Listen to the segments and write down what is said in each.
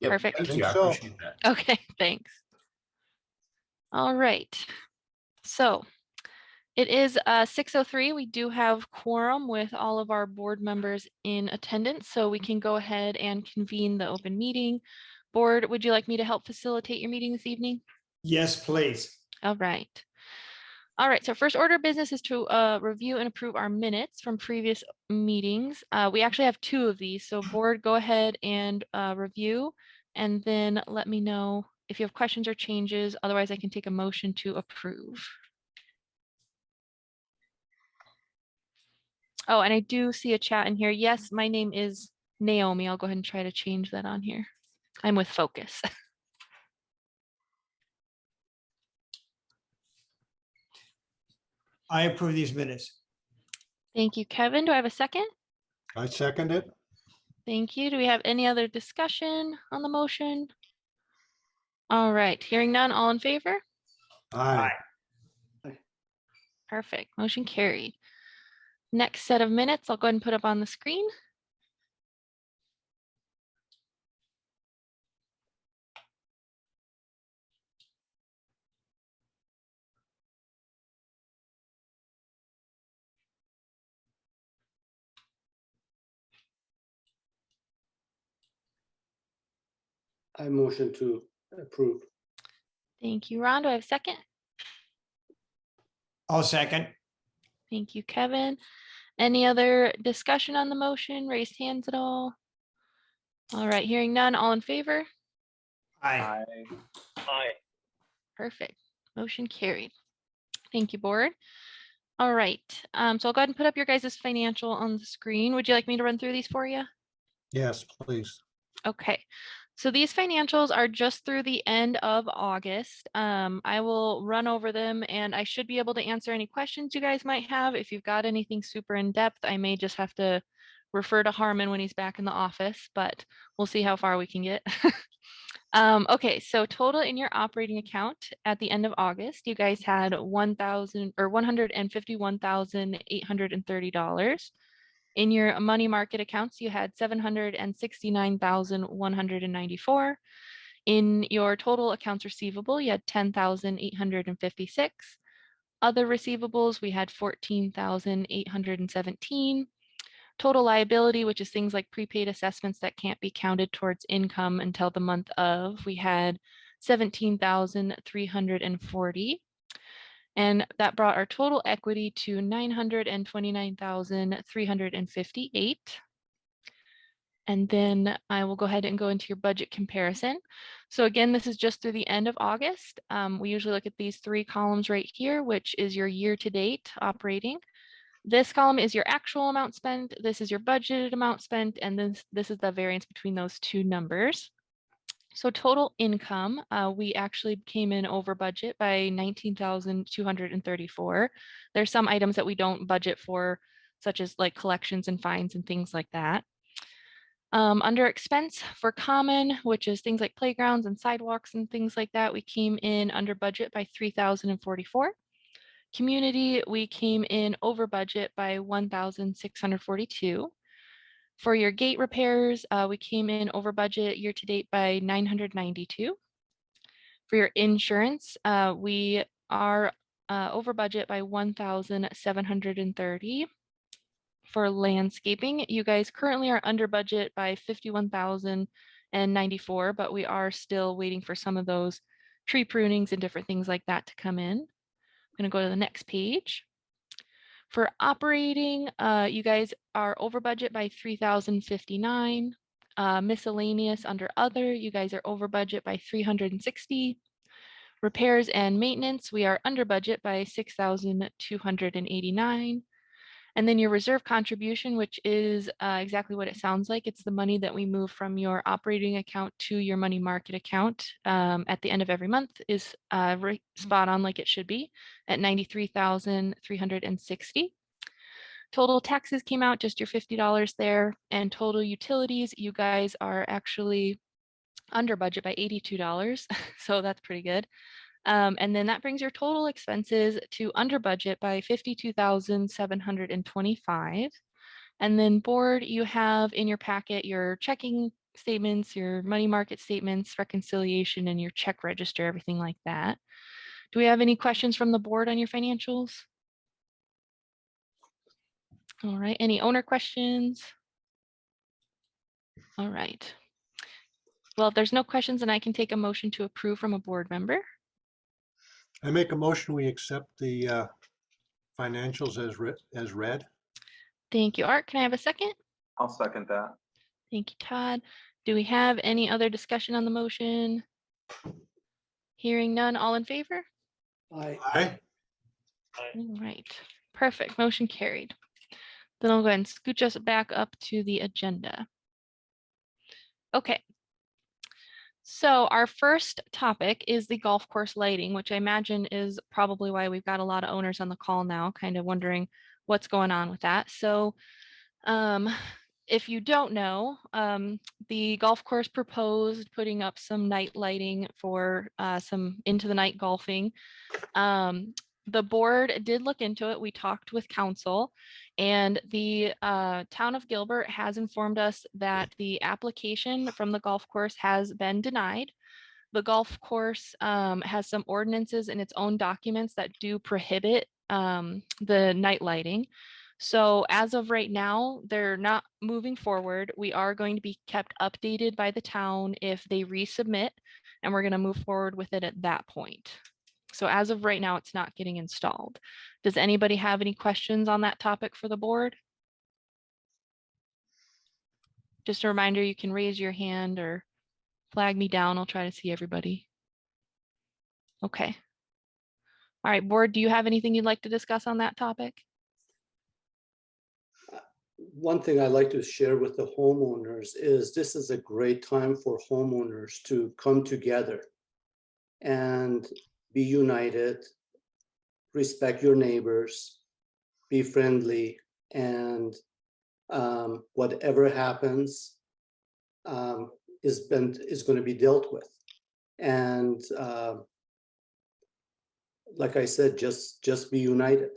Yep, Perfect. thank think you. I so. appreciate that. Okay, thanks. All right. So it is 6:03. We do have quorum with all of our board members in attendance, so we can go ahead and convene the open meeting. Board, would you like me to help facilitate your meeting this evening? Yes, please. All right. All right, so first order of business is to review and approve our minutes from previous meetings. We actually have 2 of these, so board, go ahead and review, and then let me know if you have questions or changes. Otherwise, I can take a motion to approve. Oh, and I do see a chat in here. Yes, my name is Naomi. I'll go ahead and try to change that on here. I'm with Focus. I approve these minutes. Thank you, Kevin. Do I have a second? I second it. Thank you. Do we have any other discussion on the motion? All right, hearing none, all in favor? Aye. Perfect. Motion carried. Next set of minutes, I'll go ahead and put up on the screen. I motion to approve. Thank you, Ron. Do I have a second? I'll second. Thank you, Kevin. Any other discussion on the motion? Raised hands at all? All right, hearing none, all in favor? Aye. Aye. Perfect. Motion carried. Thank you, board. All right, so I'll go ahead and put up your guys' financial on the screen. Would you like me to run through these for you? Yes, please. Okay, so these financials are just through the end of August. I will run over them and I should be able to answer any questions you guys might have. If you've got anything super in depth, I may just have to refer to Harmon when he's back in the office, but we'll see how far we can get. Okay, so total in your operating account at the end of August, you guys had $151,830. In your money market accounts, you had $769,194. In your total accounts receivable, you had $10,856. Other receivables, we had $14,817. Total liability, which is things like prepaid assessments that can't be counted towards income until the month of, we had $17,340. And that brought our total equity to $929,358. And then I will go ahead and go into your budget comparison. So again, this is just through the end of August. We usually look at these 3 columns right here, which is your year-to-date operating. This column is your actual amount spent, this is your budgeted amount spent, and this is the variance between those 2 numbers. So total income, we actually came in over budget by $19,234. There's some items that we don't budget for, such as like collections and fines and things like that. Under expense for common, which is things like playgrounds and sidewalks and things like that, we came in under budget by $3,044. Community, we came in over budget by $1,642. For your gate repairs, we came in over budget year to date by $992. For your insurance, we are over budget by $1,730. For landscaping, you guys currently are under budget by $51,094, but we are still waiting for some of those tree prunings and different things like that to come in. I'm going to go to the next page. For operating, you guys are over budget by $3,059. Miscellaneous under other, you guys are over budget by $360. Repairs and maintenance, we are under budget by $6,289. And then your reserve contribution, which is exactly what it sounds like. It's the money that we move from your operating account to your money market account at the end of every month, is right spot on like it should be at $93,360. Total taxes came out just your $50 there, and total utilities, you guys are actually under budget by $82, so that's pretty good. And then that brings your total expenses to under budget by $52,725. And then board, you have in your packet your checking statements, your money market statements, reconciliation, and your check register, everything like that. Do we have any questions from the board on your financials? All right, any owner questions? All right. Well, if there's no questions, then I can take a motion to approve from a board member. I make a motion, we accept the financials as read. Thank you, Art. Can I have a second? I'll second that. Thank you, Todd. Do we have any other discussion on the motion? Hearing none, all in favor? Aye. Aye. All right, perfect. Motion carried. Then I'll go ahead and scooch us back up to the agenda. Okay. So our first topic is the golf course lighting, which I imagine is probably why we've got a lot of owners on the call now, kind of wondering what's going on with that. So if you don't know, the golf course proposed putting up some night lighting for some into the night golfing. The board did look into it. We talked with council, and the town of Gilbert has informed us that the application from the golf course has been denied. The golf course has some ordinances in its own documents that do prohibit the night lighting. So as of right now, they're not moving forward. We are going to be kept updated by the town if they resubmit, and we're going to move forward with it at that point. So as of right now, it's not getting installed. Does anybody have any questions on that topic for the board? Just a reminder, you can raise your hand or flag me down. I'll try to see everybody. Okay. All right, board, do you have anything you'd like to discuss on that topic? One thing I'd like to share with the homeowners is this is a great time for homeowners to come together and be united, respect your neighbors, be friendly, and whatever happens is going to be dealt with. And like I said, just be united.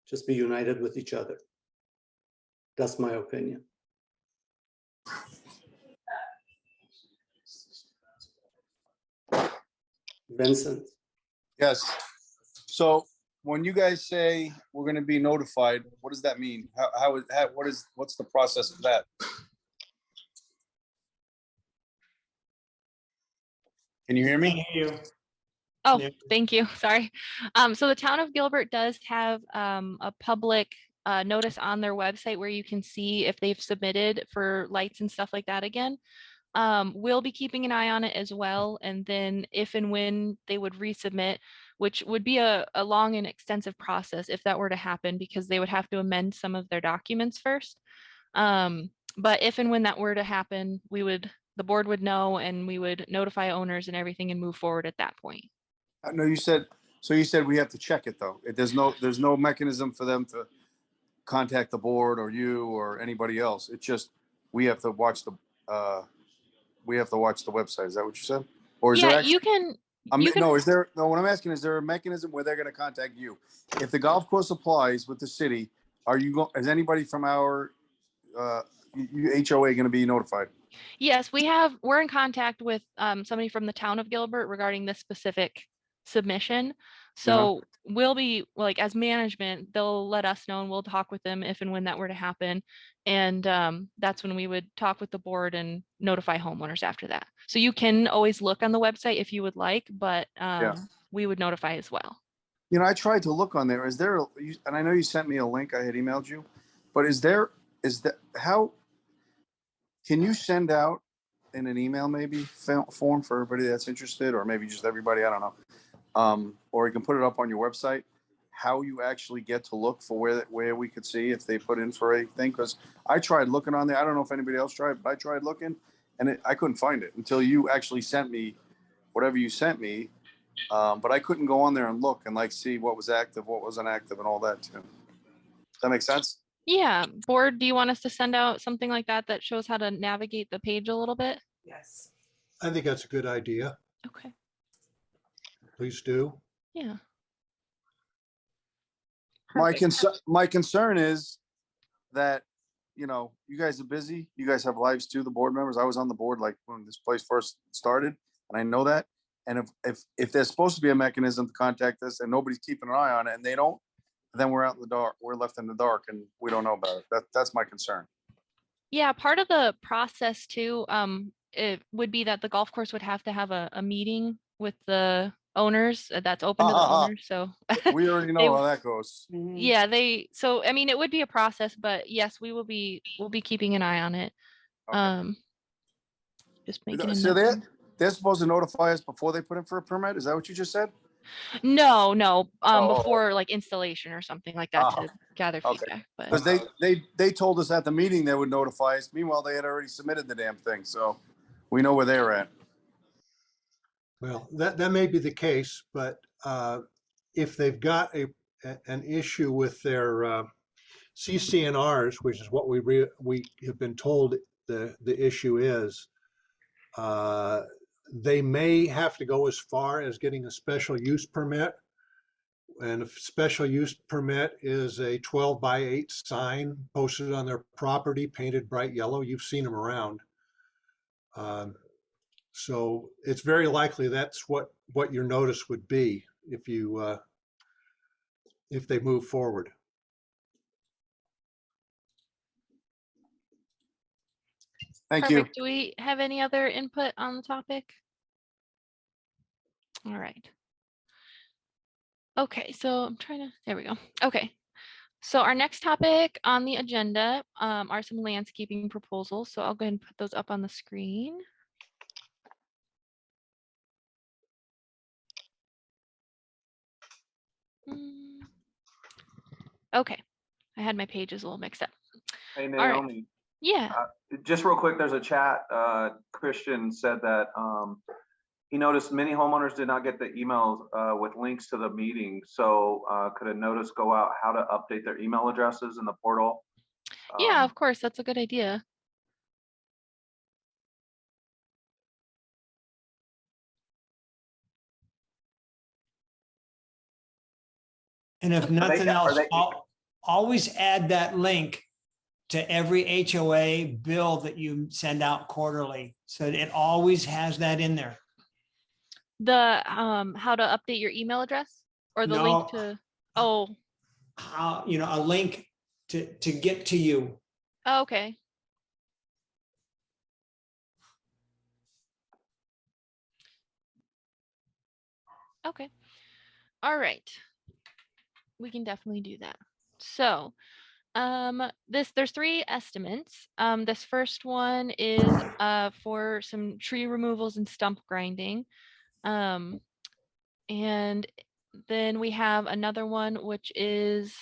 Just be united with each other. That's my opinion. Vincent? Yes. So when you guys say we're going to be notified, what does that mean? What's the process of that? Can you hear Can't me? hear you. Oh, Yeah. thank you. Sorry. So the town of Gilbert does have a public notice on their website where you can see if they've submitted for lights and stuff like that again. We'll be keeping an eye on it as well. And then if and when they would resubmit, which would be a long and extensive process if that were to happen, because they would have to amend some of their documents first. But if and when that were to happen, the board would know, and we would notify owners and everything and move forward at that point. No, you said we have to check it though. There's no mechanism for them to contact the board or you or anybody else. It's just we have to watch the website. Is that what you said? Or is there Yeah, actually, you can. what I'm asking, is there a mechanism where they're going to contact you? If the golf course applies with the city, is anybody from our HOA going to be notified? Yes, we're in contact with somebody from the town of Gilbert regarding this specific submission. So we'll be, like, as management, they'll let us know and we'll talk with them if and when that were to happen. And that's when we would talk with the board and notify homeowners after that. So you can always look on the website if you would like, but we would notify as well. You know, I tried to look on there. And I know you sent me a link, I had emailed you, but how can you send out in an email maybe form for everybody that's interested, or maybe just everybody, I don't know. Or you can put it up on your website, how you actually get to look for where we could see if they put in for a thing. Because I tried looking on there. I don't know if anybody else tried, but I tried looking and I couldn't find it until you actually sent me whatever you sent me. But I couldn't go on there and look and see what was active, what wasn't active, and all that too. Does that make sense? Yeah, board, do you want us to send out something like that shows how to navigate the page a little bit? Yes. I think that's a good idea. Okay. Please do. Yeah. My Perfect. concern is that you know, you guys are busy. You guys have lives too, the board members. I was on the board like when this place first started, and I know that. And if there's supposed to be a mechanism to contact us and nobody's keeping an eye on it and they don't, then we're out in the dark. We're left in the dark and we don't know about it. That's my concern. Yeah, part of the process too, it would be that the golf course would have to have a meeting with the owners that's open to the owners. So We already They- know how that goes. yeah, so I mean, it would be a process, but yes, we'll be keeping an eye on it. Okay. Just making a So note. they're supposed to notify us before they put in for a permit? Is that what you just said? No, Oh. before like installation or something like that Oh, to gather okay. feedback, but Because they told us at the meeting they would notify us. Meanwhile, they had already submitted the damn thing, so we know where they're at. Well, that may be the case, but if they've got an issue with their CC&Rs, which is what we have been told the issue is, they may have to go as far as getting a special use permit. And a special use permit is a 12x8 sign posted on their property, painted bright yellow. You've seen them around. So it's very likely that's what your notice would be if you if they move forward. Thank you. perfect. Do we have any other input on the topic? All right. Okay, so I'm trying to, there we go. Okay. So our next topic on the agenda are some landscaping proposals. So I'll go ahead and put those up on the screen. Okay, I had my pages a little mixed up. Hey, right. Naomi, Yeah. just real quick, there's a chat. Christian said that he noticed many homeowners did not get the emails with links to the meeting. So could a notice go out how to update their email addresses in the portal? Yeah, of course. That's a good idea. And if they- nothing are else, they- always add that link to every HOA bill that you send out quarterly. So it always has that in there. The how to update your email address or the link No. to, oh, How, a link to get to you. oh, okay. Okay. All right. We can definitely do that. So, there's 3 estimates. This first one is for some tree removals and stump grinding. And then we have another one which is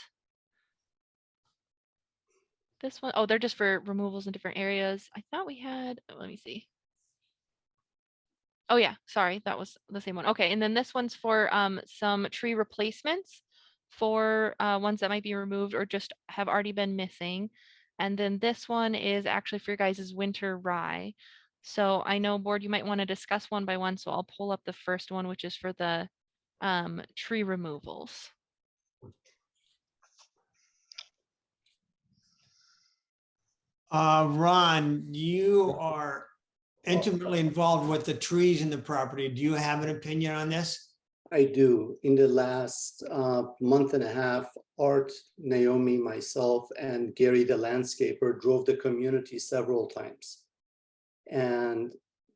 this one. Oh, they're just for removals in different areas. I thought we had, let me see. Oh yeah, sorry, that was the same one. Okay, and then this one's for some tree replacements for ones that might be removed or just have already been missing. And then this one is actually for your guys' winter rye. So I know, board, you might want to discuss one by one, so I'll pull up the first one, which is for the tree removals. Ron, you are intimately involved with the trees in the property. Do you have an opinion on this? I do. In the last month and a half, Art, Naomi, myself, and Gary, the landscaper, drove the community several times. And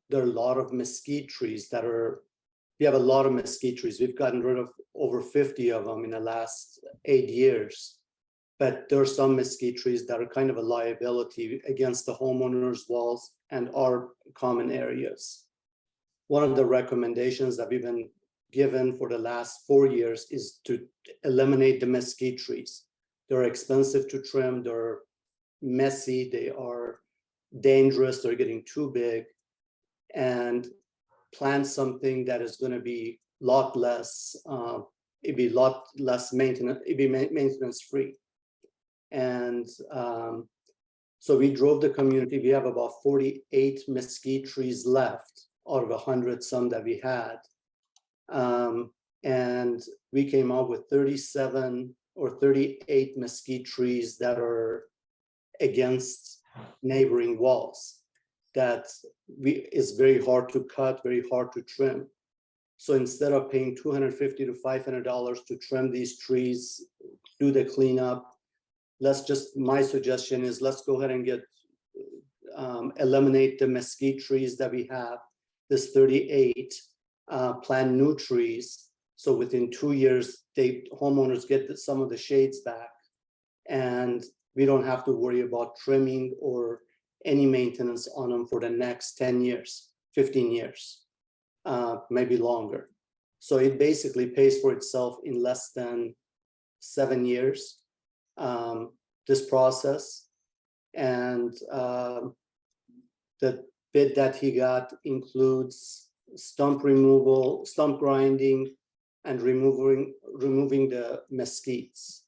there are a lot of mesquite trees we have a lot of mesquite trees. We've gotten rid of over 50 of them in the last 8 years. But there are some mesquite trees that are kind of a liability against the homeowners' walls and our common areas. One of the recommendations that we've been given for the last 4 years is to eliminate the mesquite trees. They're expensive to trim, they're messy, they are dangerous, they're getting too big, and plant something that is going to be a lot less, it'd be a lot less maintenance, it'd be maintenance free. And so we drove the community. We have about 48 mesquite trees left out of 100 some that we had. And we came out with 37 or 38 mesquite trees that are against neighboring walls that is very hard to cut, very hard to trim. So instead of paying $250 to $500 to trim these trees, do the cleanup, my suggestion is let's go ahead and eliminate the mesquite trees that we have, this 38, plant new trees. So within 2 years, homeowners get some of the shades back, and we don't have to worry about trimming or any maintenance on them for the next 10 years, 15 years, maybe longer. So it basically pays for itself in less than 7 years, this process. And the bid that he got includes stump removal, stump grinding, and removing the mesquites.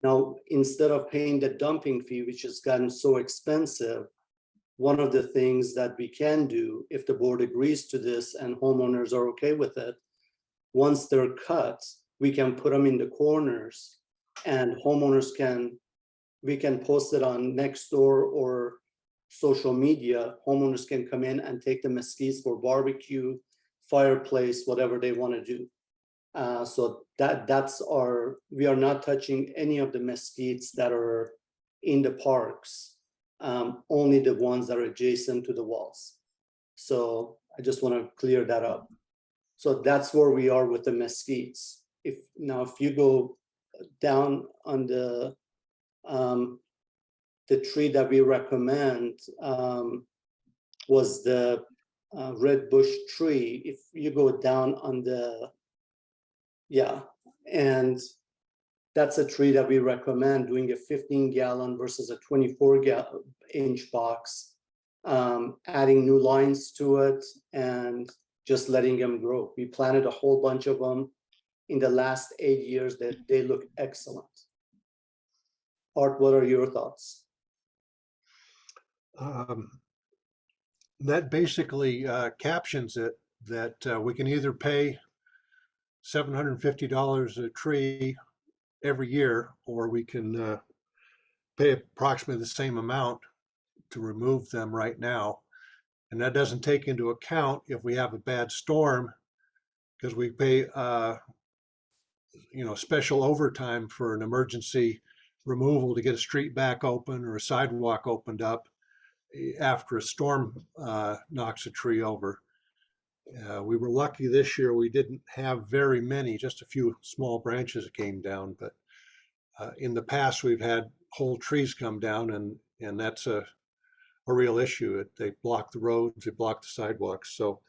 Now, instead of paying the dumping fee, which has gotten so expensive, one of the things that we can do, if the board agrees to this and homeowners are okay with it, once they're cut, we can put them in the corners, and we can post it on Nextdoor or social media. Homeowners can come in and take the mesquites for barbecue, fireplace, whatever they want to do. So we are not touching any of the mesquites that are in the parks, only the ones that are adjacent to the walls. So I just want to clear that up. So that's where we are with the mesquites. If you go down on the tree that we recommend was the red bush tree. If you go down on and that's a tree that we recommend doing a 15-gallon versus a 24-inch box, adding new lines to it and just letting them grow. We planted a whole bunch of them in the last 8 years. That they look excellent. Art, what are your thoughts? That basically captions it that we can either pay $750 a tree every year, or we can pay approximately the same amount to remove them right now. And that doesn't take into account if we have a bad storm, because we pay special overtime for an emergency removal to get a street back open or a sidewalk opened up after a storm knocks a tree over. We were lucky this year. We didn't have very many, just a few small branches that came down. But in the past, we've had whole trees come down, and that's a real issue. They block the roads, they block the sidewalks. So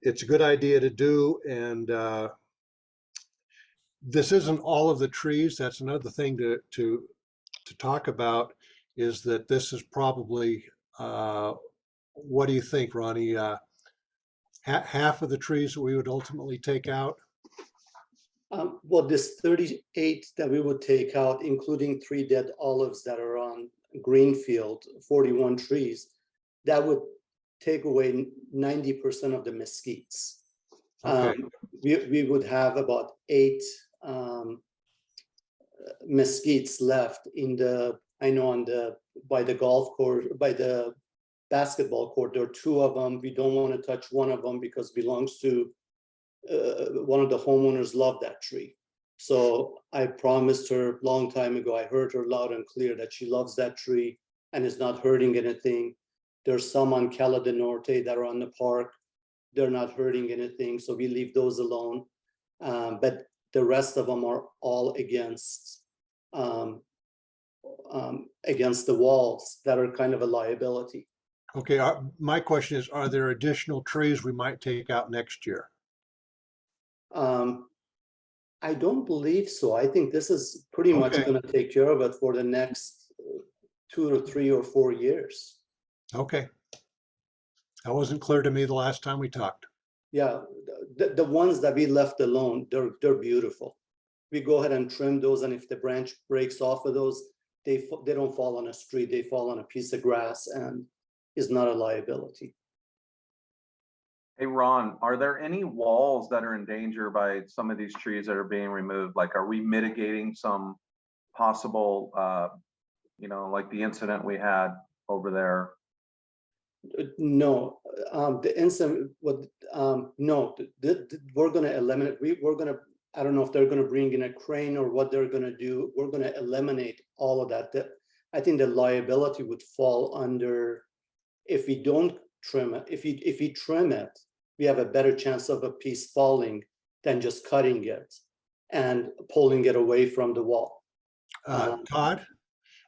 it's a good idea to do. And this isn't all of the trees. That's another thing to talk about, is that this is probably, what do you think, Ronnie? Half of the trees that we would ultimately take out? Well, this 38 that we would take out, including 3 dead olives that are on Greenfield, 41 trees, that would take away 90% of the mesquites. Okay. We would have about 8 mesquites left by the golf course, by the basketball court. There are 2 of them. We don't want to touch one of them because it belongs to one of the homeowners. Love that tree. So I promised her a long time ago, I heard her loud and clear that she loves that tree and is not hurting anything. There's some on Cala de Norte that are on the park. They're not hurting anything, so we leave those alone. But the rest of them are all against the walls that are kind of a liability. Okay, my question is, are there additional trees we might take out next year? I don't believe so. I think this is pretty much going to take care of it for the next 2 or 3 or 4 years. Okay. That wasn't clear to me the last time we talked. Yeah, the ones that we left alone, they're beautiful. We go ahead and trim those, and if the branch breaks off of those, they don't fall on a street, they fall on a piece of grass and is not a liability. Hey, Ron, are there any walls that are in danger by some of these trees that are being removed? Like, are we mitigating some possible, like the incident we had over there. No, the incident, no, we're gonna eliminate, we're gonna, I don't know if they're gonna bring in a crane or what they're gonna do. We're gonna eliminate all of that. I think the liability would fall under, if we don't trim it, if we trim it, we have a better chance of a piece falling than just cutting it and pulling it away from the wall. Todd,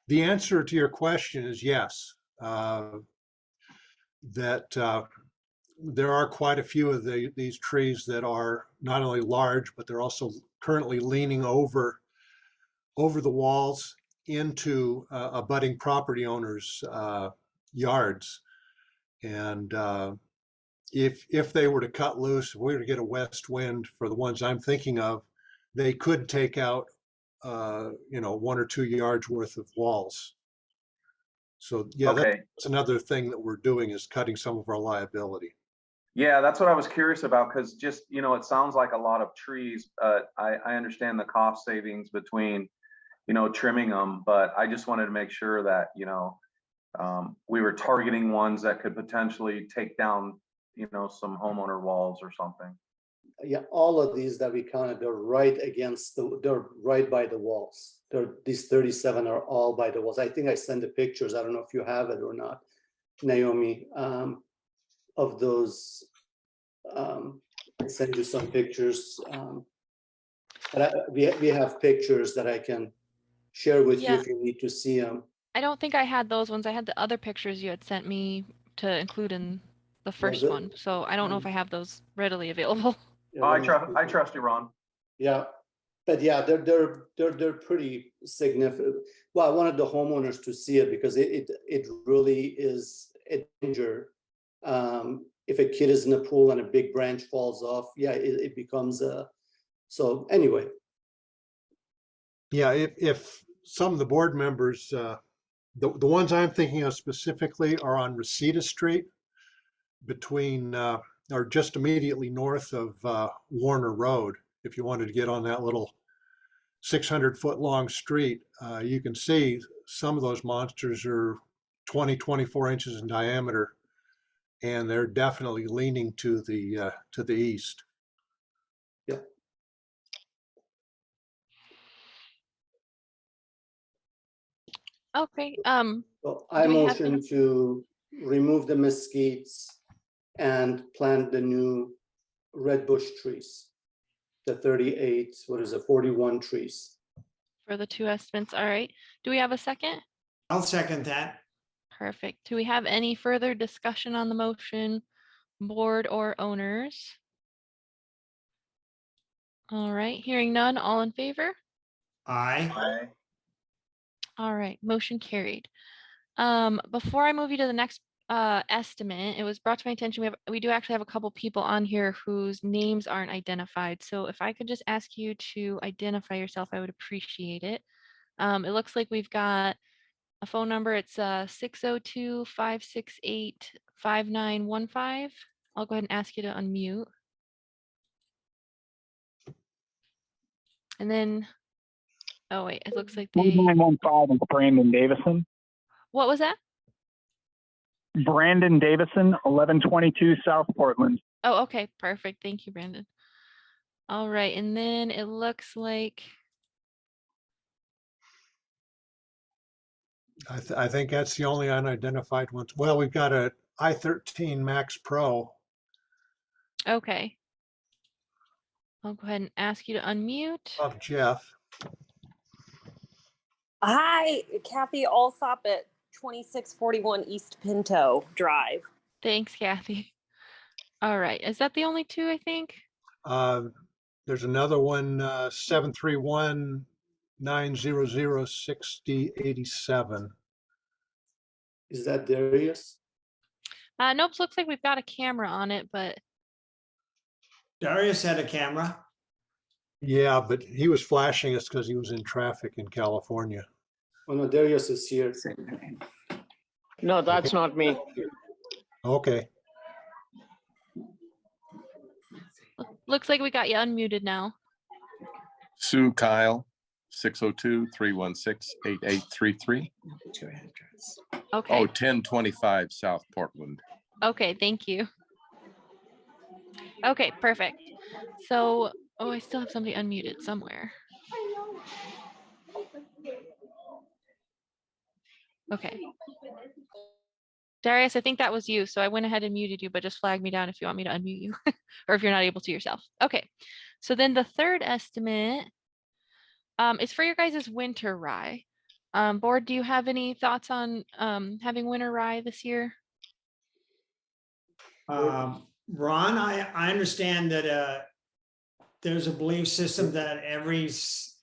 the answer to your question is yes. There are quite a few of these trees that are not only large, but they're also currently leaning over the walls into abutting property owners' yards. And if they were to cut loose, if we were to get a west wind for the ones I'm thinking of, they could take out 1 or 2 yards worth of walls. So yeah, Okay. that's another thing that we're doing, is cutting some of our liability. Yeah, that's what I was curious about, because just, it sounds like a lot of trees. I understand the cost savings between, trimming them, but I just wanted to make sure that, we were targeting ones that could potentially take down, some homeowner walls or something. Yeah, all of these that we counted, they're right against they're right by the walls. These 37 are all by the walls. I think I sent the pictures. I don't know if you have it or not, Naomi, of those. I sent you some pictures. But we have pictures that I can share with you if you need to see them. I don't think I had those ones. I had the other pictures you had sent me to include in the first one. So I don't know if I have those readily available. Yeah, I trust you, Ron. Yeah, but yeah, they're pretty significant. Well, I wanted the homeowners to see it because it really is a danger. If a kid is in the pool and a big branch falls off, yeah, it becomes a. So anyway. Yeah, if some of the board members, the ones I'm thinking of specifically are on Reseda Street, between or just immediately north of Warner Road. If you wanted to get on that little 600-foot long street, you can see some of those monsters are 24 inches in diameter, and they're definitely leaning to the east. Yeah. Okay. So I motion to remove the mesquites and plant the new red bush trees. The 38, 41 trees. For the 2 estimates. All right. Do we have a second? I'll second that. Perfect. Do we have any further discussion on the motion, board or owners? All right. Hearing none. All in favor? Aye. All right. Motion carried. Before I move you to the next estimate, it was brought to my attention we do actually have a couple people on here whose names aren't identified. So if I could just ask you to identify yourself, I would appreciate it. It looks like we've got a phone number. It's 602-568-5915. I'll go ahead and ask you to unmute. And then, oh wait, it looks like they. 4915 is Brandon Davison. What was that? Brandon Davison, 1122 South Portland. Oh, okay, perfect. Thank you, Brandon. All right, and then it looks like. I think that's the only unidentified ones. Well, we've got a i13 Max Pro. Okay. I'll go ahead and ask you to unmute. Of Jeff. Hi, Kathy Alsop at 2641 East Pinto Drive. Thanks, Kathy. All right, is that the only 2, I think? There's another one, 731-900-6087. Is that Darius? Nope, looks like we've got a camera on it, but. Darius had a camera. Yeah, but he was flashing us because he was in traffic in California. Oh no, Darius is here. No, that's not me. Okay. Looks like we got you unmuted now. Sue Kyle, 602-316-8833. Okay. Oh, 1025 South Portland. Okay, thank you. Okay, perfect. So, oh, I still have somebody unmuted somewhere. Okay. Darius, I think that was you. So I went ahead and muted you, but just flag me down if you want me to unmute you or if you're not able to yourself. Okay. So then the third estimate is for your guys' winter rye. Board, do you have any thoughts on having winter rye this year? Ron, I understand that there's a belief system that every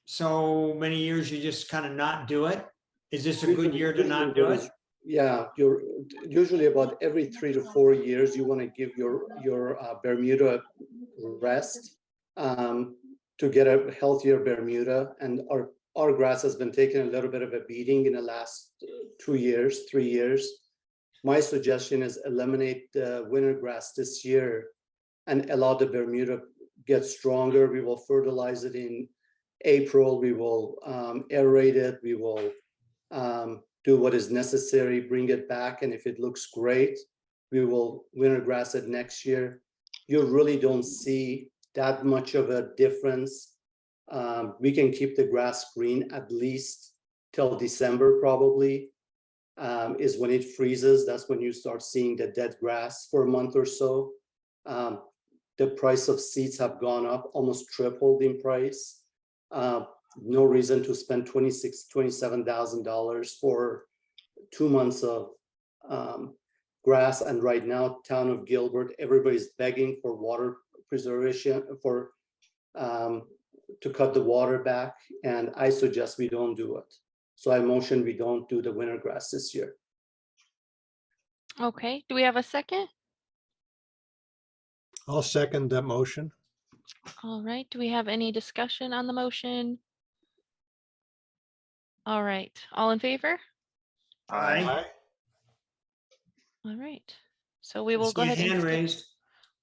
so many years you just kind of not do it. Is this a good year to not do it? Yeah, you're usually about every 3 to 4 years, you want to give your Bermuda rest to get a healthier Bermuda. And our grass has been taking a little bit of a beating in the last 2 years, 3 years. My suggestion is eliminate the winter grass this year and allow the Bermuda get stronger. We will fertilize it in April. We will aerate it. We will do what is necessary, bring it back. And if it looks great, we will winter grass it next year. You really don't see that much of a difference. We can keep the grass green at least till December probably, is when it freezes. That's when you start seeing the dead grass for a month or so. The price of seeds have gone up, almost tripled in price. No reason to spend $27,000 for 2 months of grass. And right now, town of Gilbert, everybody's begging for water preservation to cut the water back. And I suggest we don't do it. So I motion we don't do the winter grass this year. Okay, do we have a second? I'll second that motion. All right, do we have any discussion on the motion? All right, all in favor? Aye. All right, so we will See go a ahead and hand skip raised.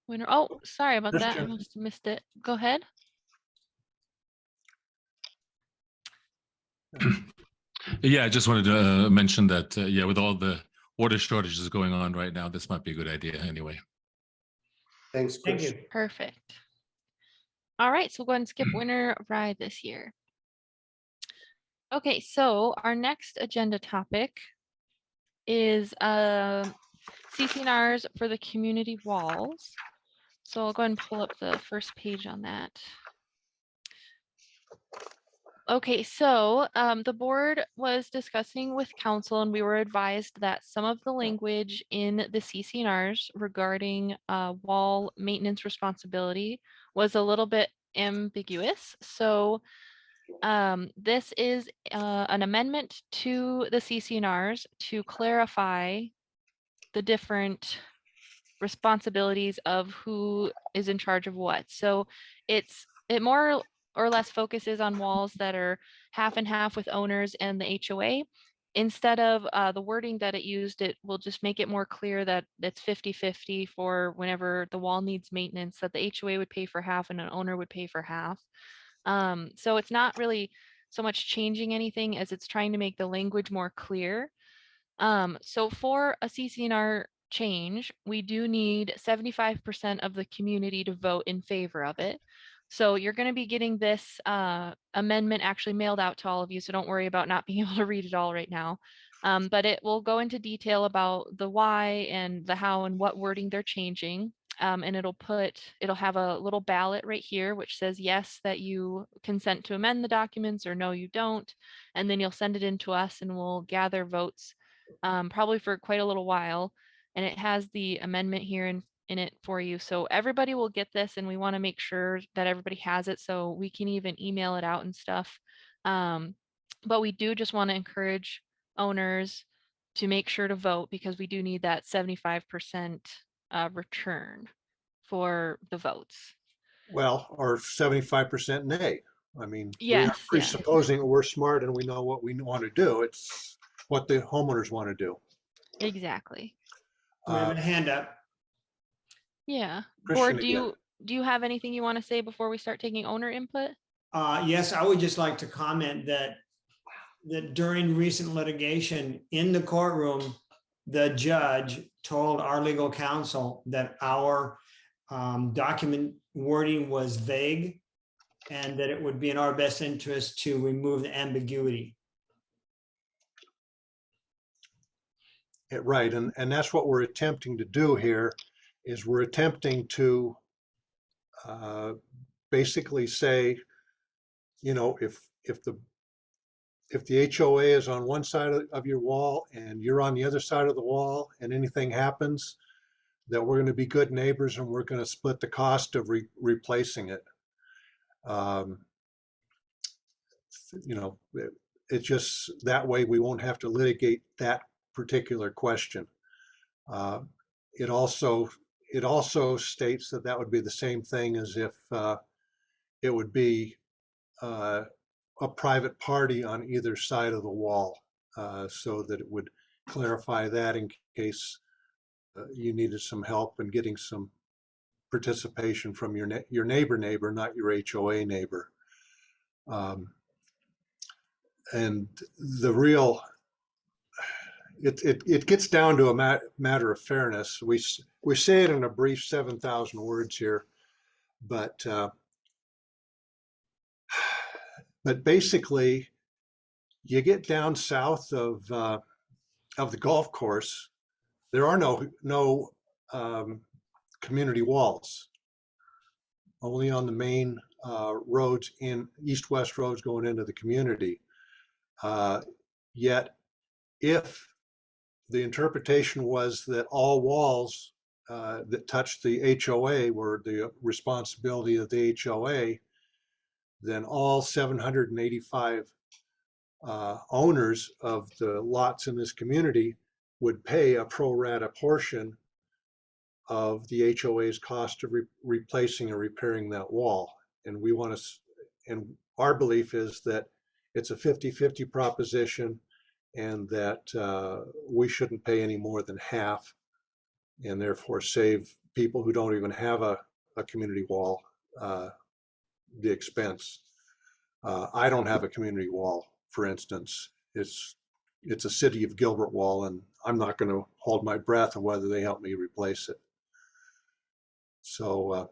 winter. Oh, sorry about that. I Christian. must have missed it. Go ahead. Yeah, I just wanted to mention that, yeah, with all the water shortages going on right now, this might be a good idea anyway. Thanks, Thank Chris. you. Perfect. All right, so we'll go ahead and skip winter rye this year. Okay, so our next agenda topic is CC&Rs for the community walls. So I'll go ahead and pull up the first page on that. Okay, so the board was discussing with council and we were advised that some of the language in the CC&Rs regarding wall maintenance responsibility was a little bit ambiguous. So this is an amendment to the CC&Rs to clarify the different responsibilities of who is in charge of what. So it more or less focuses on walls that are half and half with owners and the HOA. Instead of the wording that it used, it will just make it more clear that it's 50-50 for whenever the wall needs maintenance, that the HOA would pay for half and an owner would pay for half. So it's not really so much changing anything as it's trying to make the language more clear. So for a CC&R change, we do need 75% of the community to vote in favor of it. So you're going to be getting this amendment actually mailed out to all of you, so don't worry about not being able to read it all right now. But it will go into detail about the why and the how and what wording they're changing. And it'll have a little ballot right here, which says yes, that you consent to amend the documents, or no, you don't. And then you'll send it in to us and we'll gather votes probably for quite a little while. And it has the amendment here in it for you. So everybody will get this, and we want to make sure that everybody has it so we can even email it out and stuff. But we do just want to encourage owners to make sure to vote, because we do need that 75% return for the votes. Well, or 75% nay. I mean, we are Yes, yeah. presupposing we're smart and we know what we want to do. It's what the homeowners want to do. Exactly. We have a hand up. Yeah. Christian Board, again. do you have anything you want to say before we start taking owner input? Yes, I would just like to comment that during recent litigation in the courtroom, the judge told our legal counsel that our document wording was vague and that it would be in our best interest to remove the ambiguity. Right, and that's what we're attempting to do here, is we're attempting to basically say, you know, if the HOA is on one side of your wall and you're on the other side of the wall and anything happens, that we're going to be good neighbors and we're going to split the cost of replacing it. You know, it just, that way we won't have to litigate that particular question. It also states that that would be the same thing as if it would be a private party on either side of the wall, so that it would clarify that in case you needed some help in getting some participation from your neighbor, not your HOA neighbor. And the real, it gets down to a matter of fairness. We say it in a brief 7,000 words here, but basically, you get down south of the golf course, there are no community walls. Only on the main roads, in east-west roads going into the community. Yet, if the interpretation was that all walls that touched the HOA were the responsibility of the HOA, then all 785 owners of the lots in this community would pay a pro rata portion of the HOA's cost of replacing or repairing that wall. And we want to, and our belief is that it's a 50-50 proposition, and that we shouldn't pay any more than half, and therefore save people who don't even have a community wall the expense. I don't have a community wall, for instance. It's a City of Gilbert wall, and I'm not going to hold my breath on whether they help me replace it. So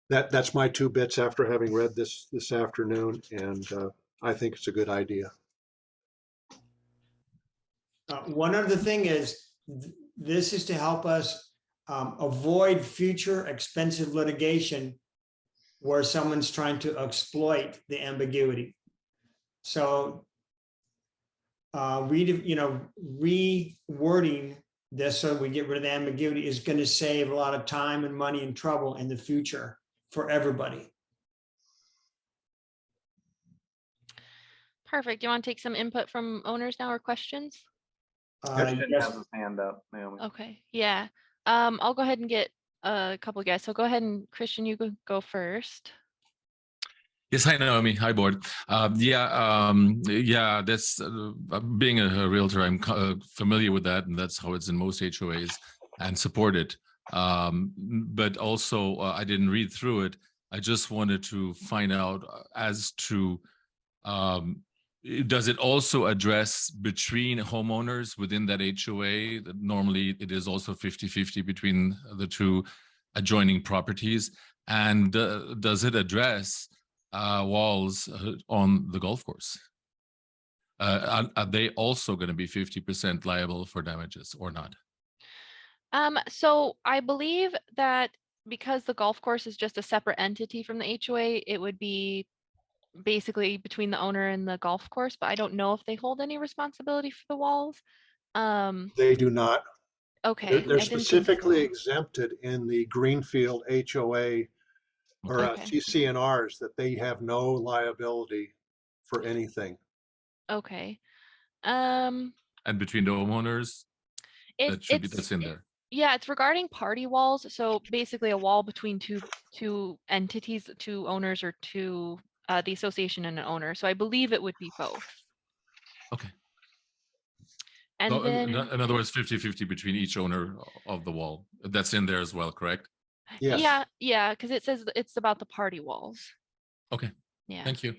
that's my 2 bits after having read this afternoon, and I think it's a good idea. One other thing is, this is to help us avoid future expensive litigation where someone's trying to exploit the ambiguity. So rewording this so we get rid of the ambiguity is going to save a lot of time and money and trouble in the future for everybody. Perfect. Do you want to take some input from owners now or questions? Christian Yes. has his hand up, Naomi. Okay, yeah. I'll go ahead and get a couple of guys. So go ahead and Christian, you go first. Yes, hi Naomi, hi board. Yeah, that's being a realtor, I'm familiar with that, and that's how it's in most HOAs and support it. But also, I didn't read through it. I just wanted to find out as to, does it also address between homeowners within that HOA? Normally, it is also 50-50 between the two adjoining properties. And does it address walls on the golf course? Are they also going to be 50% liable for damages or not? So I believe that because the golf course is just a separate entity from the HOA, it would be basically between the owner and the golf course, but I don't know if they hold any responsibility for the walls. They do not. Okay. They're I didn't think specifically so. exempted in the Greenfield HOA or Okay. CC&Rs, that they have no liability for anything. Okay. And between the homeowners, that's in there. Yeah, it's regarding party walls. So basically a wall between two entities, two owners, or two the association and an owner. So I believe it would be both. Okay. And So, then in other words, 50-50 between each owner of the wall. That's in there as well, correct? Yes. yeah, because it says it's about the party walls. Okay, Yeah. thank you.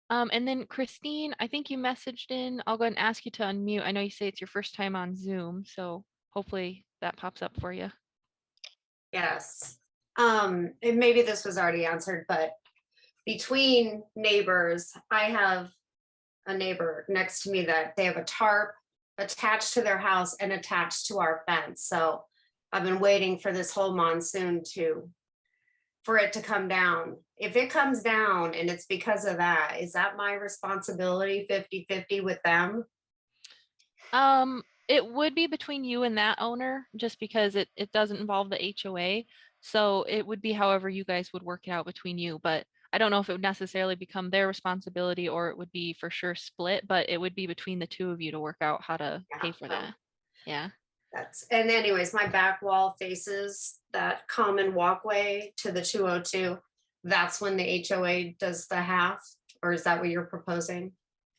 And then Christine, I think you messaged in. I'll go ahead and ask you to unmute. I know you say it's your first time on Zoom, so hopefully that pops up for you. Yes. And maybe this was already answered, but between neighbors, I have a neighbor next to me that they have a tarp attached to their house and attached to our fence. So I've been waiting for this whole monsoon for it to come down. If it comes down and it's because of that, is that my responsibility 50-50 with them? It would be between you and that owner, just because it doesn't involve the HOA. So it would be however you guys would work it out between you, but I don't know if it would necessarily become their responsibility or it would be for sure split, but it would be between the two of you to work out how to pay for that. Yeah. And anyways, my back wall faces that common walkway to the 202. That's when the HOA does the half, or is that what you're proposing?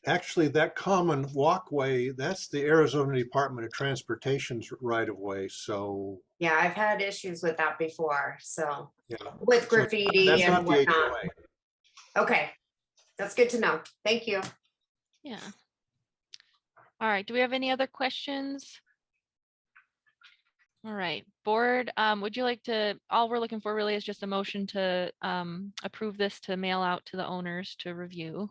Actually, that common walkway, that's the Arizona Department of Transportation's right of way. So Yeah, I've had issues with that before. So yeah, with So graffiti that's and not the whatnot. HOA. Okay, that's good to know. Thank you. Yeah. All right. Do we have any other questions? All right, board, would you like to, all we're looking for really is just a motion to approve this to mail out to the owners to review.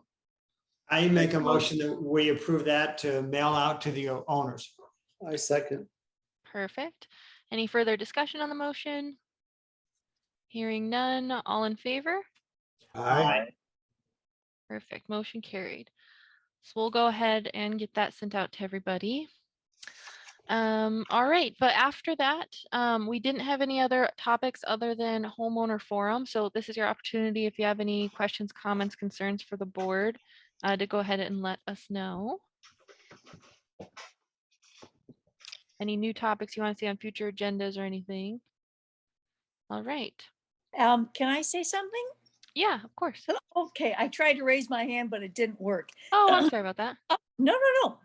I make a motion that we approve that to mail out to the owners. I second. Perfect. Any further discussion on the motion? Hearing none, all in favor? Aye. Perfect, motion carried. So we'll go ahead and get that sent out to everybody. All right, but after that, we didn't have any other topics other than homeowner forum. So this is your opportunity if you have any questions, comments, concerns for the board to go ahead and let us know. Any new topics you want to see on future agendas or anything? All right. Can I say something? Yeah, of course. Okay, I tried to raise my hand, but it didn't work. Oh, I'm sorry about that. No,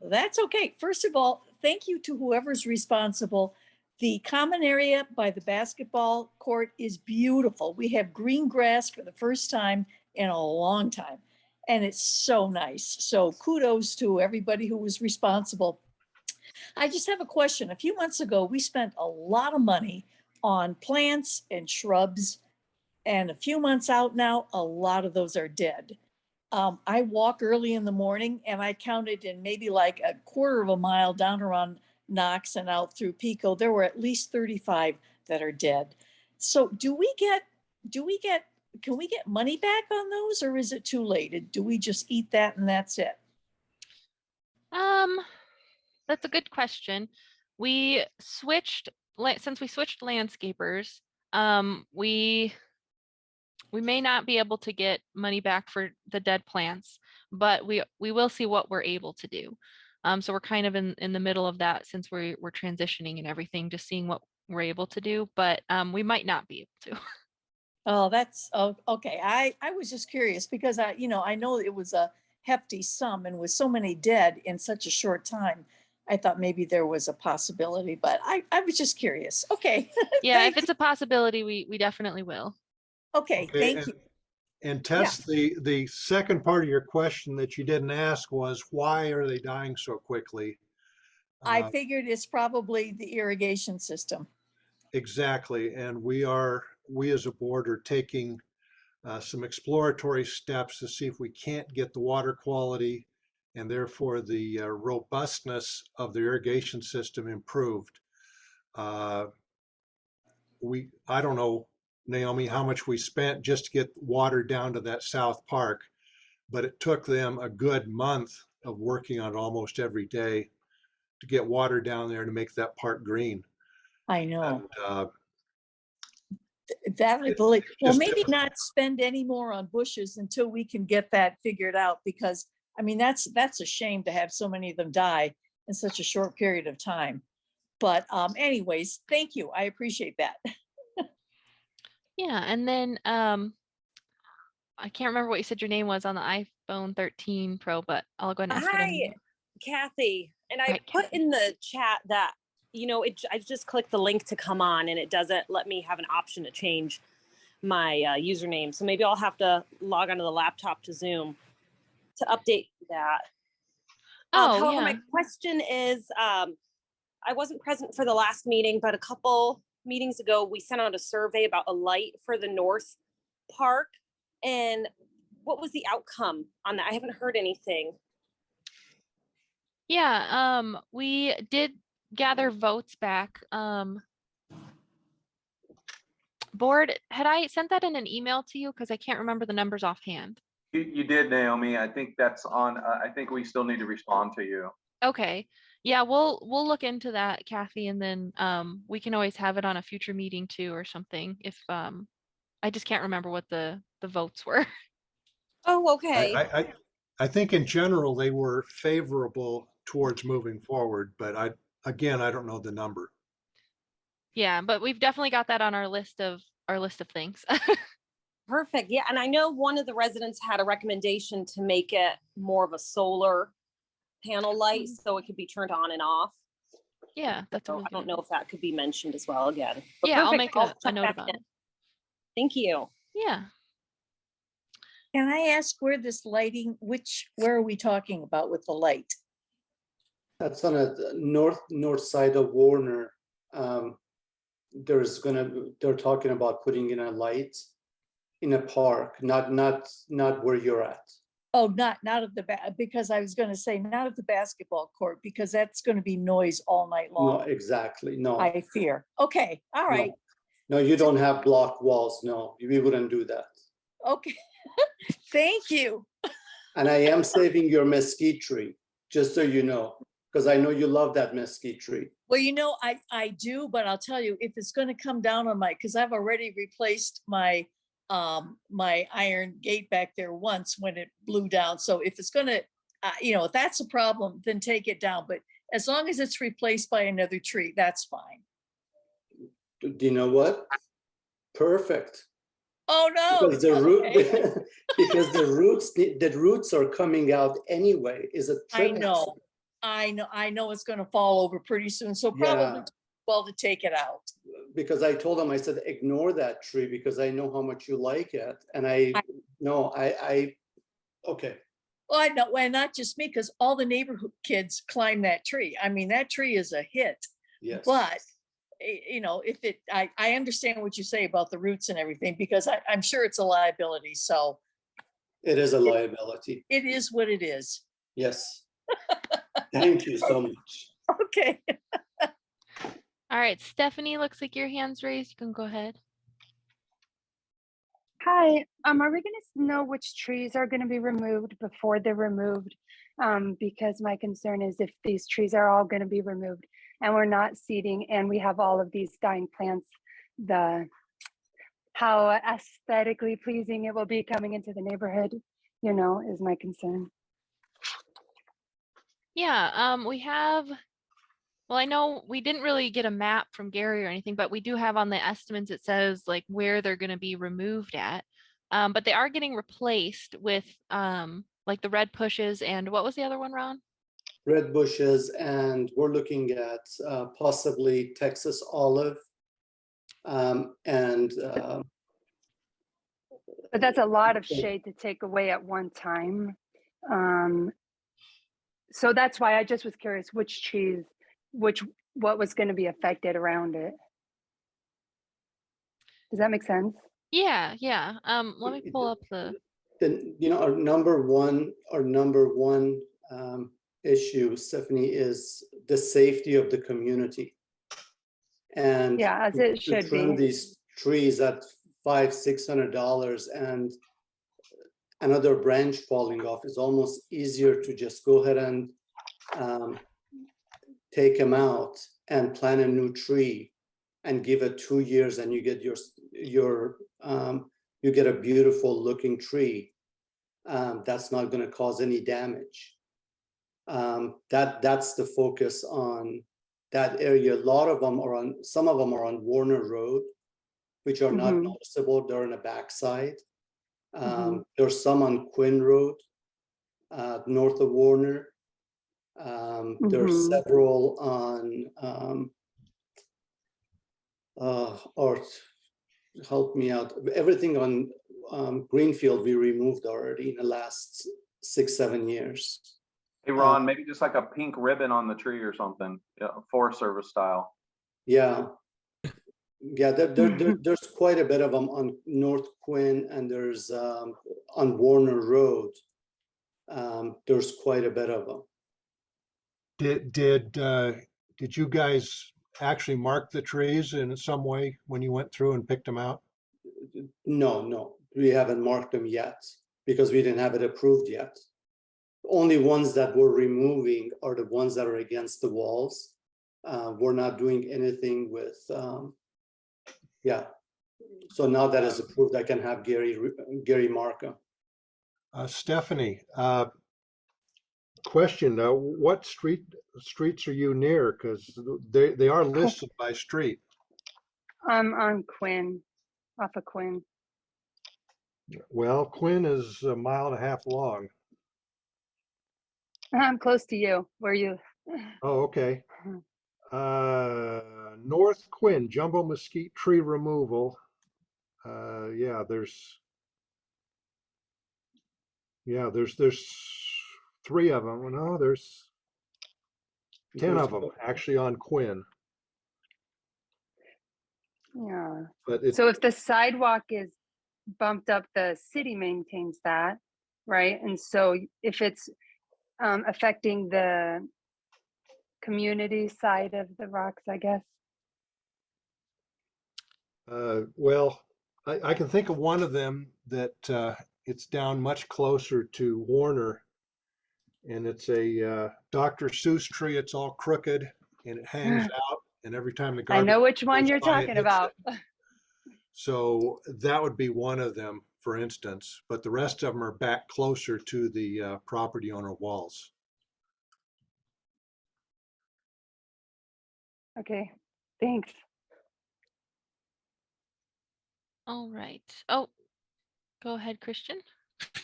that's okay. First of all, thank you to whoever's responsible. The common area by the basketball court is beautiful. We have green grass for the first time in a long time, and it's so nice. So kudos to everybody who was responsible. I just have a question. A few months ago, we spent a lot of money on plants and shrubs, and a few months out now, a lot of those are dead. I walk early in the morning and I counted in maybe like a quarter of a mile down around Knox and out through Pico, there were at least 35 that are dead. So can we get money back on those, or is it too late? Do we just eat that and that's it? That's a good question. We switched, since we switched landscapers, we may not be able to get money back for the dead plants, but we will see what we're able to do. So we're kind of in the middle of that since we're transitioning and everything, just seeing what we're able to do, but we might not be able to. Oh, that's okay. I was just curious because I know it was a hefty sum, and with so many dead in such a short time, I thought maybe there was a possibility, but I was just curious. Okay. Yeah, if it's a possibility, we definitely will. Okay, thank you. And Tess, the second part of your question that you didn't ask was, why are they dying so quickly? I figured it's probably the irrigation system. Exactly. And we as a board are taking some exploratory steps to see if we can't get the water quality and therefore the robustness of the irrigation system improved. I don't know, Naomi, how much we spent just to get water down to that South Park, but it took them a good month of working on it almost every day to get water down there to make that park green. I know. And, that I believe. Well, maybe difficult. not spend any more on bushes until we can get that figured out, because I mean, that's a shame to have so many of them die in such a short period of time. But anyways, thank you. I appreciate that. Yeah, and then I can't remember what you said your name was on the iPhone 13 Pro, but I'll go ahead and ask Hi, it. Kathy. And I Right, put Kathy. in the chat that, I just clicked the link to come on and it doesn't let me have an option to change my username. So maybe I'll have to log onto the laptop to Zoom to update that. Oh, However, yeah. my question is, I wasn't present for the last meeting, but a couple meetings ago, we sent out a survey about a light for the North Park. And what was the outcome on that? I haven't heard anything. Yeah, we did gather votes back. Board, had I sent that in an email to you? Because I can't remember the numbers offhand. You did, Naomi. I think that's on, I think we still need to respond to you. Okay. Yeah, we'll look into that, Kathy, and then we can always have it on a future meeting too or something if I just can't remember what the votes were. Oh, okay. I think in general, they were favorable towards moving forward, but again, I don't know the number. Yeah, but we've definitely got that on our list of things. Perfect. Yeah. And I know one of the residents had a recommendation to make it more of a solar panel light so it could be turned on and off. Yeah, that's so I don't know if that could be mentioned as well again. But yeah, perfect. I'll make a check note back about in. it. Thank you. Yeah. Can I ask where this lighting, where are we talking about with the light? That's on a north side of Warner. They're talking about putting in a light in a park, not where you're at. Oh, not at the back, because I was going to say not at the basketball court, because that's going to be noise all night No, long. exactly. No, I fear. Okay, all right. no, you don't have block walls. No, we wouldn't do that. Okay, thank you. And I am saving your mesquite tree, just so you know, because I know you love that mesquite tree. Well, I do, but I'll tell you, if it's going to come down on because I've already replaced my iron gate back there once when it blew down. So if it's going to, if that's a problem, then take it down. But as long as it's replaced by another tree, that's fine. Do you know what? Perfect. Oh no! Because because the roots are coming out anyway. Is it? I know it's going to fall over pretty soon. So probably well to take it out. Because I told him, I said, ignore that tree because I know how much you like it. And okay. Well, I know, and not just me, because all the neighborhood kids climb that tree. I mean, that tree is a hit. Yes. But, I understand what you say about the roots and everything, because I'm sure it's a liability. So. It is a liability. It is what it is. Yes. Thank you so much. Okay. All right, Stephanie, looks like your hand's raised. You can go ahead. Hi, are we going to know which trees are going to be removed before they're removed? Because my concern is if these trees are all going to be removed and we're not seeding and we have all of these dying plants, how aesthetically pleasing it will be coming into the neighborhood, is my concern. Yeah, we have, well, I know we didn't really get a map from Gary or anything, but we do have on the estimates, it says like where they're going to be removed at. But they are getting replaced with like the red bushes and what was the other one, Ron? Red bushes, and we're looking at possibly Texas olive. But that's a lot of shade to take away at one time. So that's why I just was curious which trees, what was going to be affected around it. Does that make sense? Yeah. Let me pull up the. Our number one issue, Stephanie, is the safety of the community. And yeah, as it should be. Trim these trees at $500-600 and another branch falling off is almost easier to just go ahead and take them out and plant a new tree and give it 2 years and you get you get a beautiful looking tree that's not going to cause any damage. That's the focus on that area. Some of them are on Warner Road, which are not noticeable. They're on the backside. There's some on Quinn Road, north of Warner. There's several on help me out. Everything on Greenfield, we removed already in the last 6-7 years. Hey, Ron, maybe just like a pink ribbon on the tree or something, yeah, Forest Service style. Yeah. Yeah, there's quite a bit of them on North Quinn, and there's on Warner Road. There's quite a bit of them. Did you guys actually mark the trees in some way when you went through and picked them out? No, we haven't marked them yet because we didn't have it approved yet. Only ones that we're removing are the ones that are against the walls. We're not doing anything with, yeah. So now that is approved, I can have Gary mark them. Stephanie, question, what streets are you near? Because they are listed by street. I'm on Quinn, off of Quinn. Well, Quinn is 1.5 miles long. I'm close to you. Where are you? Oh, okay. North Quinn, jumbo mesquite tree removal. Yeah, there's 3 of them. No, there's 10 of them actually on Quinn. Yeah. But so if the sidewalk is bumped up, the city maintains that, right? And so if it's affecting the community side of the rocks, I guess. Well, I can think of one of them that it's down much closer to Warner, and it's a Dr. Seuss tree. It's all crooked and it hangs out, and every time the garbage, I know which one you're goes by, it talking hits about. it. So that would be one of them, for instance, but the rest of them are back closer to the property owner walls. Okay, thanks. All right. Oh, go ahead, Christian.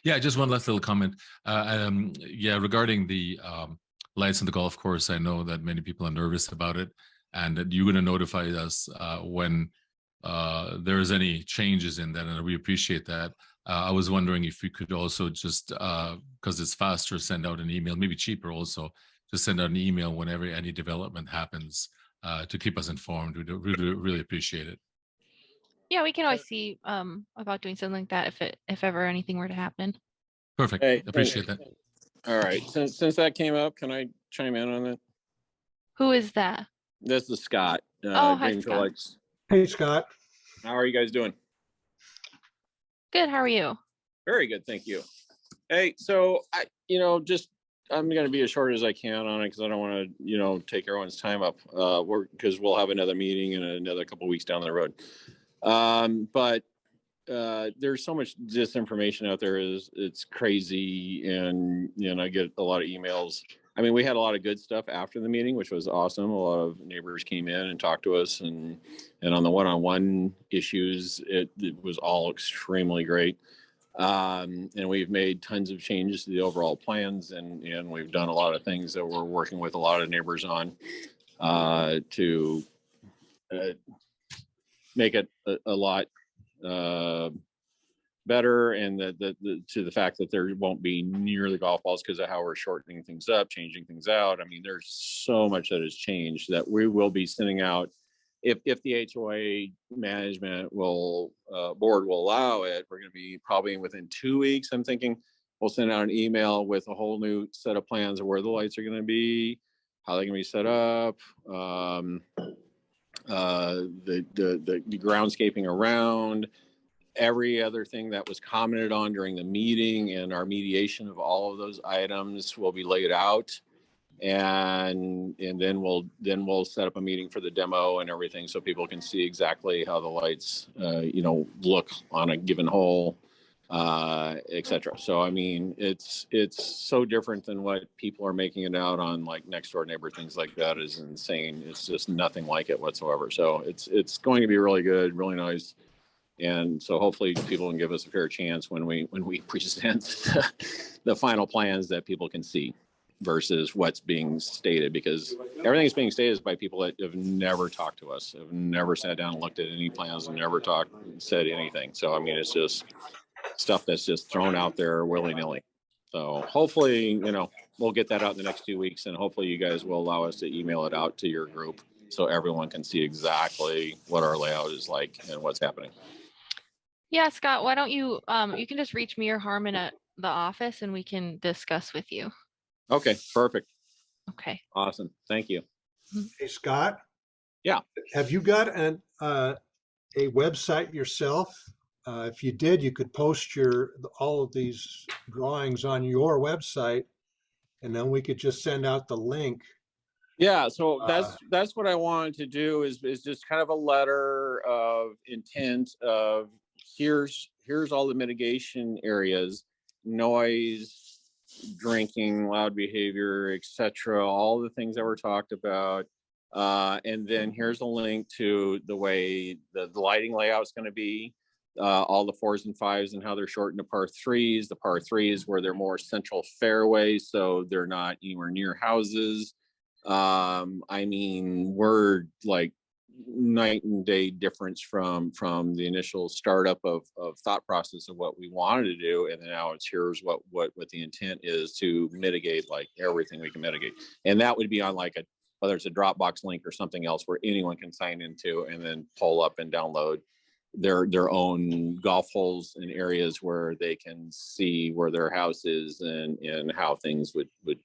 Yeah, just one last little comment. Yeah, regarding the lights on the golf course, I know that many people are nervous about it, and that you're going to notify us when there is any changes in that, and we appreciate that. I was wondering if we could also just, because it's faster, send out an email, maybe cheaper also, just send out an email whenever any development happens to keep us informed. We'd really appreciate it. Yeah, we can always see about doing something like that if ever anything were to happen. Perfect. Hey, Appreciate that. All right. Since that came up, can I chime in on that? Who is that? This is Scott. Oh, hi, Greenfield Scott. Lights. Hey, Scott. How are you guys doing? Good. How are you? Very good, thank you. Hey, so I'm going to be as short as I can on it because I don't want to, take everyone's time up. Because we'll have another meeting in another couple of weeks down the road. But there's so much disinformation out there. It's crazy, and I get a lot of emails. I mean, we had a lot of good stuff after the meeting, which was awesome. A lot of neighbors came in and talked to us, and on the one-on-one issues, it was all extremely great. And we've made tons of changes to the overall plans, and we've done a lot of things that we're working with a lot of neighbors on to make it a lot better, and to the fact that there won't be near the golf balls because of how we're shortening things up, changing things out. I mean, there's so much that has changed that we will be sending out, if the HOA management board will allow it. We're going to be probably within 2 weeks. I'm thinking we'll send out an email with a whole new set of plans of where the lights are going to be, how they're going to be set up, the groundscaping around, every other thing that was commented on during the meeting, and our mediation of all of those items will be laid out, and then we'll set up a meeting for the demo and everything, so people can see exactly how the lights look on a given hole, etc. So I mean, it's so different than what people are making it out on, like next door neighbor, things like that is insane. It's just nothing like it whatsoever. So it's going to be really good, really nice. And so hopefully people can give us a fair chance when we present the final plans that people can see. versus what's being stated, because everything that's being stated is by people that have never talked to us, have never sat down and looked at any plans, and never said anything. So, I mean, it's just stuff that's just thrown out there willy-nilly. So hopefully, you know, we'll get that out in the next 2 weeks, and hopefully you guys will allow us to email it out to your group so everyone can see exactly what our layout is like and what's happening. Yeah, Scott, why don't you, you can just reach me or Harmon at the office and we can discuss with you. Okay, perfect. Okay. Awesome. Thank you. Hey, Scott? Yeah. Have you got a website yourself? If you did, you could post all of these drawings on your website, and then we could just send out the link. Yeah, so that's what I wanted to do is just kind of a letter of intent of here's all the mitigation areas, noise, drinking, loud behavior, etc., all the things that were talked about. And then here's a link to the way the lighting layout is going to be, all the 4s and 5s and how they're shortened to par 3s. The par 3s where they're more central fairway, so they're not anywhere near houses. I mean, we're like night and day difference from the initial startup of thought process of what we wanted to do, and then now it's here's what the intent is to mitigate like everything we can mitigate, and that would be on like whether it's a Dropbox link or something else where anyone can sign into and then pull up and download their own golf holes in areas where they can see where their house is and how things would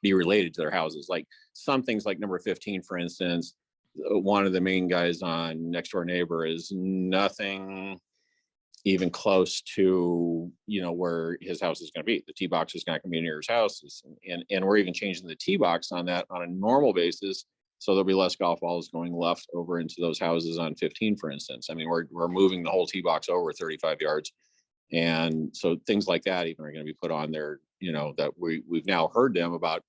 be related to their houses. Like some things like number 15, for instance, one of the main guys on Next Door Neighbor is nothing even close to, you know, where his house is going to be. The tee box is not going to be near his house. And we're even changing the tee box on that on a normal basis. So there'll be less golf balls going left over into those houses on 15, for instance. I mean, we're moving the whole tee box over 35 yards. And so things like that even are going to be put on there, you know, that we've now heard them about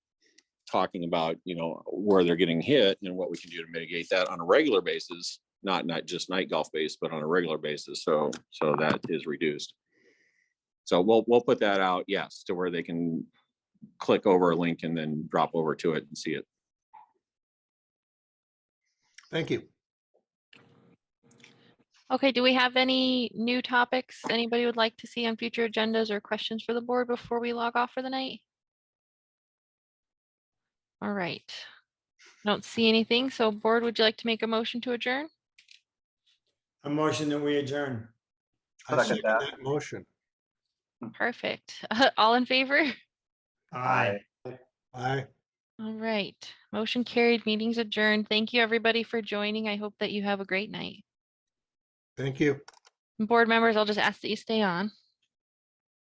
talking about, you know, where they're getting hit and what we can do to mitigate that on a regular basis, not just night golf base, but on a regular basis. So that is reduced. So we'll put that out, yes, to where they can click over a link and then drop over to it and see it. Thank you. Okay, do we have any new topics anybody would like to see on future agendas or questions for the board before we log off for the night? All right. I don't see anything. So board, would you like to make a motion to adjourn? A motion that we adjourn. I second that motion. Perfect. All in favor? Aye. Aye. All right. Motion carried. Meeting's adjourned. Thank you, everybody, for joining. I hope that you have a great night. Thank you. Board members, I'll just ask that you stay on.